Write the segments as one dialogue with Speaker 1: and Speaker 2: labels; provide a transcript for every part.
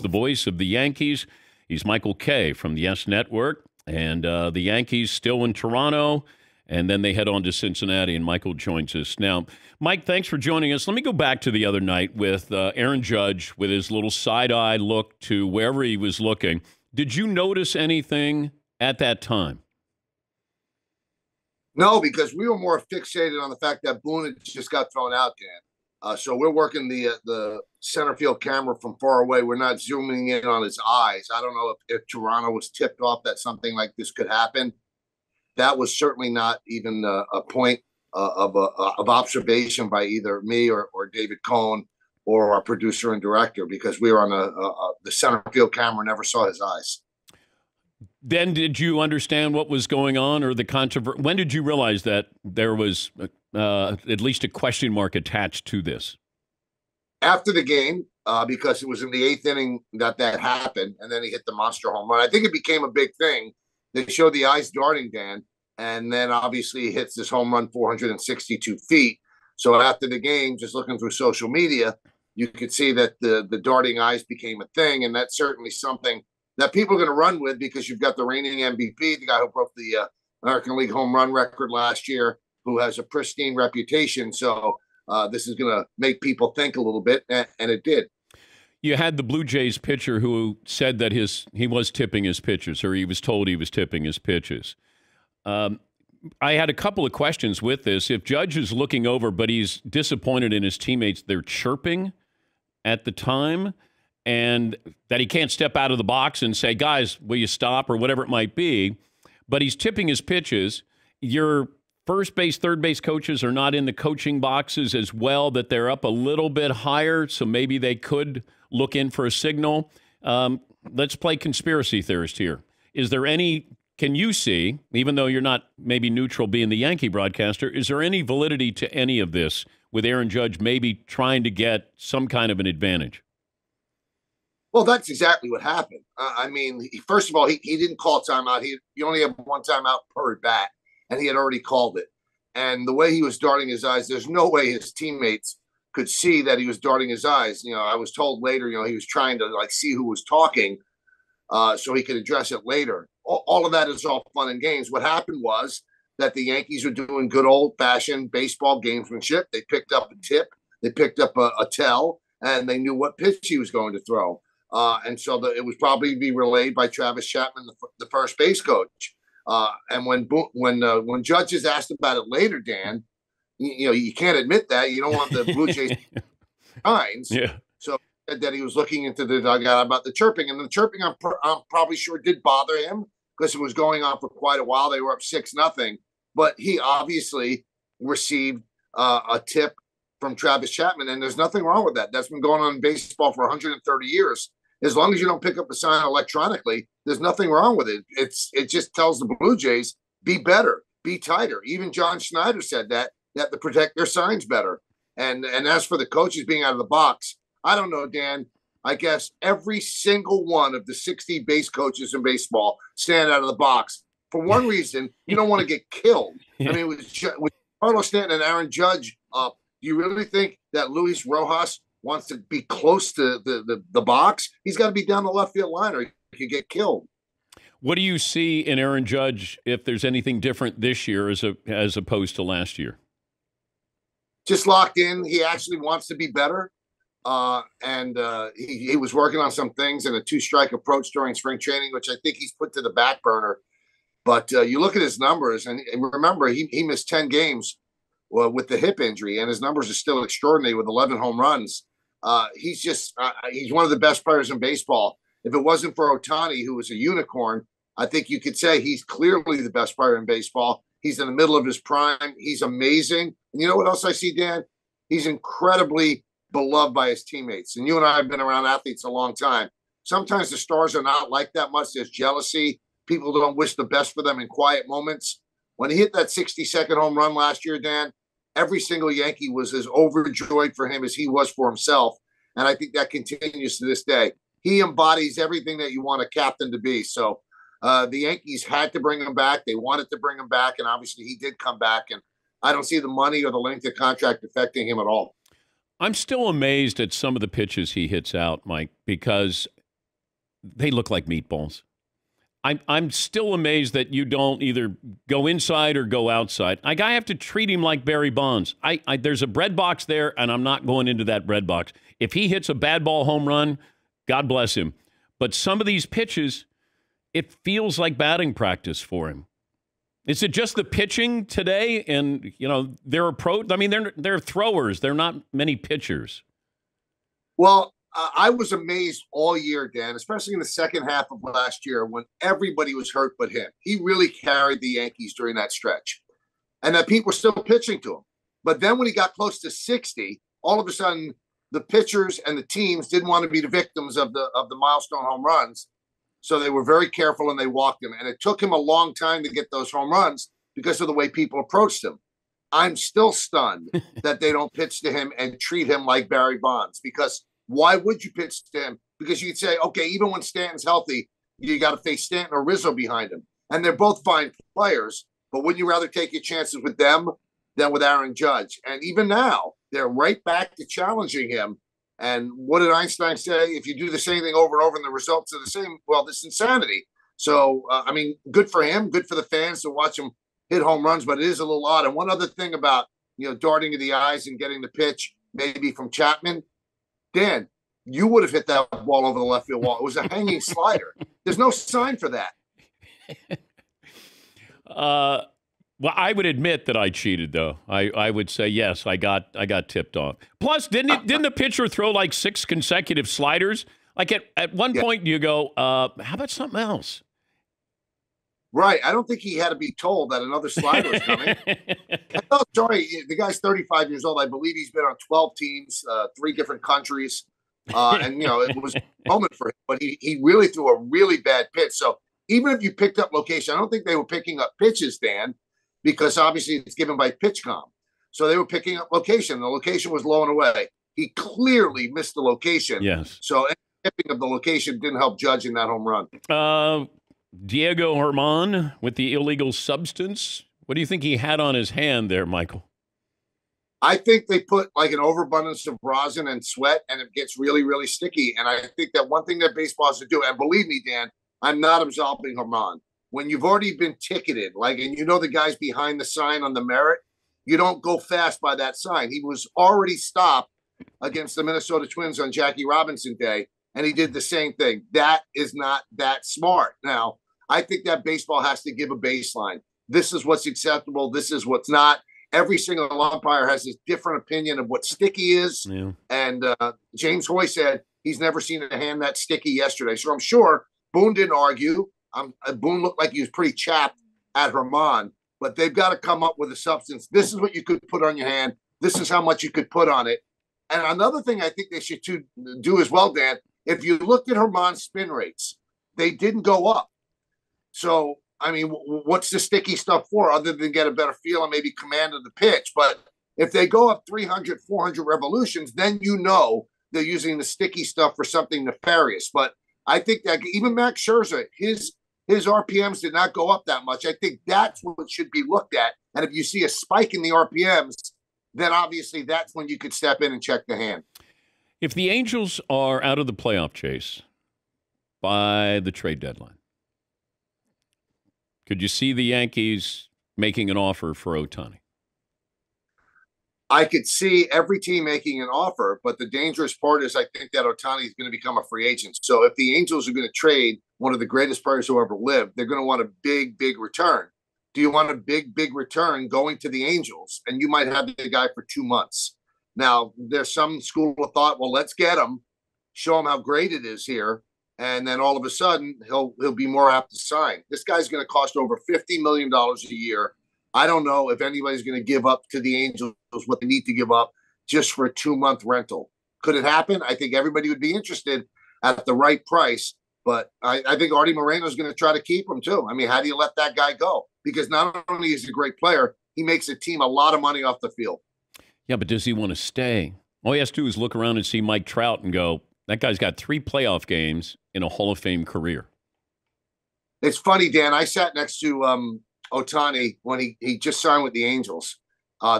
Speaker 1: the voice of the Yankees. He's Michael Kay from the Yes Network. And the Yankees still in Toronto, and then they head on to Cincinnati, and Michael joins us. Now, Mike, thanks for joining us. Let me go back to the other night with Aaron Judge with his little side-eye look to wherever he was looking. Did you notice anything at that time?
Speaker 2: No, because we were more fixated on the fact that Boone had just got thrown out, Dan. So we're working the center field camera from far away. We're not zooming in on his eyes. I don't know if Toronto was tipped off that something like this could happen. That was certainly not even a point of observation by either me or David Cohn or our producer and director, because we were on the center field camera, never saw his eyes.
Speaker 1: Then did you understand what was going on, or the controversy? When did you realize that there was at least a question mark attached to this?
Speaker 2: After the game, because it was in the eighth inning that happened, and then he hit the monster home run. I think it became a big thing. They showed the eyes darting, Dan, and then obviously he hits this home run 462 feet. So after the game, just looking through social media, you could see that the darting eyes became a thing, and that's certainly something that people are going to run with, because you've got the reigning MVP, the guy who broke the American League home run record last year, who has a pristine reputation. So this is going to make people think a little bit, and it did.
Speaker 1: You had the Blue Jays pitcher who said that he was tipping his pitches, or he was told he was tipping his pitches. I had a couple of questions with this. If Judge is looking over, but he's disappointed in his teammates, they're chirping at the time, and that he can't step out of the box and say, guys, will you stop, or whatever it might be, but he's tipping his pitches. Your first base, third base coaches are not in the coaching boxes as well, that they're up a little bit higher, so maybe they could look in for a signal. Let's play conspiracy theorist here. Is there any, can you see, even though you're not maybe neutral being the Yankee broadcaster, is there any validity to any of this with Aaron Judge maybe trying to get some kind of an advantage?
Speaker 2: Well, that's exactly what happened. I mean, first of all, he didn't call timeout. He only had one timeout per at bat, and he had already called it. And the way he was darting his eyes, there's no way his teammates could see that he was darting his eyes. You know, I was told later, he was trying to see who was talking so he could address it later. All of that is all fun and games. What happened was that the Yankees were doing good old-fashioned baseball gamesmanship. They picked up a tip, they picked up a tell, and they knew what pitch he was going to throw. And so it was probably be relayed by Travis Chapman, the first base coach. And when Judge is asked about it later, Dan, you can't admit that. You don't want the Blue Jays signs.
Speaker 1: Yeah.
Speaker 2: So that he was looking into the dugout about the chirping, and the chirping I'm probably sure did bother him, because it was going on for quite a while. They were up 6-0, but he obviously received a tip from Travis Chapman, and there's nothing wrong with that. That's been going on in baseball for 130 years. As long as you don't pick up the sign electronically, there's nothing wrong with it. It just tells the Blue Jays, be better, be tighter. Even John Schneider said that to protect their signs better. And as for the coaches being out of the box, I don't know, Dan. I guess every single one of the 60 base coaches in baseball stand out of the box for one reason: you don't want to get killed. Yeah. I mean, with Carlos Stanton and Aaron Judge up, do you really think that Luis Rojas wants to be close to the box? He's got to be down the left field line, or he could get killed.
Speaker 1: What do you see in Aaron Judge, if there's anything different this year as opposed to last year?
Speaker 2: Just locked in. He actually wants to be better. And he was working on some things in a 2-strike approach during spring training, which I think he's put to the back burner. But you look at his numbers, and remember, he missed 10 games with the hip injury, and his numbers are still extraordinary with 11 home runs. He's one of the best players in baseball. If it wasn't for Ohtani, who was a unicorn, I think you could say he's clearly the best player in baseball. He's in the middle of his prime. He's amazing. And you know what else I see, Dan? He's incredibly beloved by his teammates. And you and I have been around athletes a long time. Sometimes the stars are not like that much. There's jealousy. People don't wish the best for them in quiet moments. When he hit that 60-second home run last year, Dan, every single Yankee was as overjoyed for him as he was for himself. And I think that continues to this day. He embodies everything that you want a captain to be. So the Yankees had to bring him back. They wanted to bring him back. And obviously he did come back. And I don't see the money or the length of contract affecting him at all.
Speaker 1: I'm still amazed at some of the pitches he hits out, Mike, because they look like meatballs. I'm still amazed that you don't either go inside or go outside. I have to treat him like Barry Bonds. There's a bread box there, and I'm not going into that bread box. If he hits a bad ball home run, God bless him. But some of these pitches, it feels like batting practice for him. Is it just the pitching today? And, their approach? I mean, they're throwers. They're not many pitchers.
Speaker 2: Well, I was amazed all year, Dan, especially in the second half of last year when everybody was hurt but him. He really carried the Yankees during that stretch. And that people were still pitching to him. But then when he got close to 60, all of a sudden the pitchers and the teams didn't want to be the victims of the milestone home runs. So they were very careful and they walked him. And it took him a long time to get those home runs because of the way people approached him. I'm still stunned that they don't pitch to him and treat him like Barry Bonds, because why would you pitch to him? Because you'd say, okay, even when Stanton's healthy, you got to face Stanton or Rizzo behind him. And they're both fine players, but wouldn't you rather take your chances with them than with Aaron Judge? And even now, they're right back to challenging him. And what did Einstein say? If you do the same thing over and over and the results are the same, well, this is insanity. So, good for him, good for the fans to watch him hit home runs, but it is a little odd. And one other thing about, darting to the eyes and getting the pitch, maybe from Chapman, Dan, you would have hit that ball over the left field wall. It was a hanging slider. There's no sign for that.
Speaker 1: Well, I would admit that I cheated, though. I would say yes. I got tipped off. Plus, didn't the pitcher throw like 6 consecutive sliders? Like at one point, you go, how about something else?
Speaker 2: Right. I don't think he had to be told that another slider was coming. Sorry, the guy's 35 years old. I believe he's been on 12 teams, 3 different countries. And, it was a moment for him. But he really threw a really bad pitch. So even if you picked up location, I don't think they were picking up pitches, Dan, because obviously it's given by PitchCom. So they were picking up location. The location was low and away. He clearly missed the location.
Speaker 1: Yes.
Speaker 2: So any tipping of the location didn't help Judge in that home run.
Speaker 1: Diego Herman with the illegal substance. What do you think he had on his hand there, Michael?
Speaker 2: I think they put like an overabundance of rosin and sweat, and it gets really, really sticky. And I think that one thing that baseball has to do, and believe me, Dan, I'm not absolving Herman. When you've already been ticketed, and the guy's behind the sign on the merit, you don't go fast by that sign. He was already stopped against the Minnesota Twins on Jackie Robinson Day, and he did the same thing. That is not that smart. Now, I think that baseball has to give a baseline. This is what's acceptable. This is what's not. Every single umpire has a different opinion of what sticky is.
Speaker 1: Yeah.
Speaker 2: And James Hoy said he's never seen a hand that sticky yesterday. So I'm sure Boone didn't argue. Boone looked like he was pretty chapped at Herman. But they've got to come up with a substance. This is what you could put on your hand. This is how much you could put on it. And another thing I think they should do as well, Dan, if you looked at Herman's spin rates, they didn't go up. So, what's the sticky stuff for other than get a better feel and maybe command of the pitch? But if they go up 300, 400 revolutions, then they're using the sticky stuff for something nefarious. But I think that even Max Scherzer, his RPMs did not go up that much. I think that's what should be looked at. And if you see a spike in the RPMs, then obviously that's when you could step in and check the hand.
Speaker 1: If the Angels are out of the playoff chase by the trade deadline, could you see the Yankees making an offer for Ohtani?
Speaker 2: I could see every team making an offer, but the dangerous part is I think that Ohtani is going to become a free agent. So if the Angels are going to trade one of the greatest players who ever lived, they're going to want a big, big return. Do you want a big, big return going to the Angels? And you might have the guy for 2 months. Now, there's some school of thought, well, let's get him, show him how great it is here. And then all of a sudden, he'll be more apt to sign. This guy's going to cost over $50 million a year. I don't know if anybody's going to give up to the Angels what they need to give up just for a 2-month rental. Could it happen? I think everybody would be interested at the right price. But I think Artie Moreno is going to try to keep him, too. How do you let that guy go? Because not only is he a great player, he makes a team a lot of money off the field.
Speaker 1: Yeah, but does he want to stay? All he has to do is look around and see Mike Trout and go, that guy's got 3 playoff games in a Hall of Fame career.
Speaker 2: It's funny, Dan. I sat next to Ohtani when he just signed with the Angels.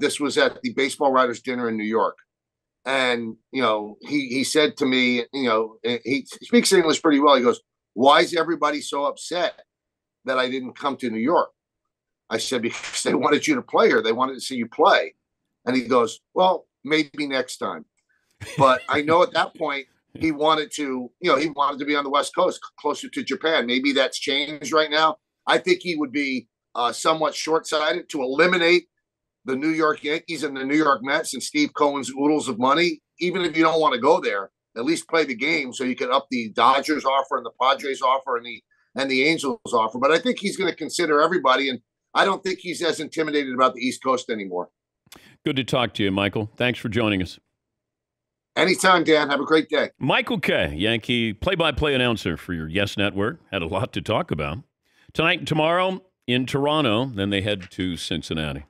Speaker 2: This was at the Baseball Writers Dinner in New York. And, he said to me, he speaks English pretty well. He goes, why is everybody so upset that I didn't come to New York? I said, because they wanted you to play here. They wanted to see you play. And he goes, well, maybe next time. But I know at that point, he wanted to be on the West Coast, closer to Japan. Maybe that's changed right now. I think he would be somewhat short-sighted to eliminate the New York Yankees and the New York Mets and Steve Cohen's oodles of money. Even if you don't want to go there, at least play the game so you can up the Dodgers offer and the Padres offer and the Angels offer. But I think he's going to consider everybody, and I don't think he's as intimidated about the East Coast anymore.
Speaker 1: Good to talk to you, Michael. Thanks for joining us.
Speaker 2: Anytime, Dan. Have a great day.
Speaker 1: Michael Kay, Yankee play-by-play announcer for your Yes Network. Had a lot to talk about. Tonight and tomorrow in Toronto, then they head to Cincinnati.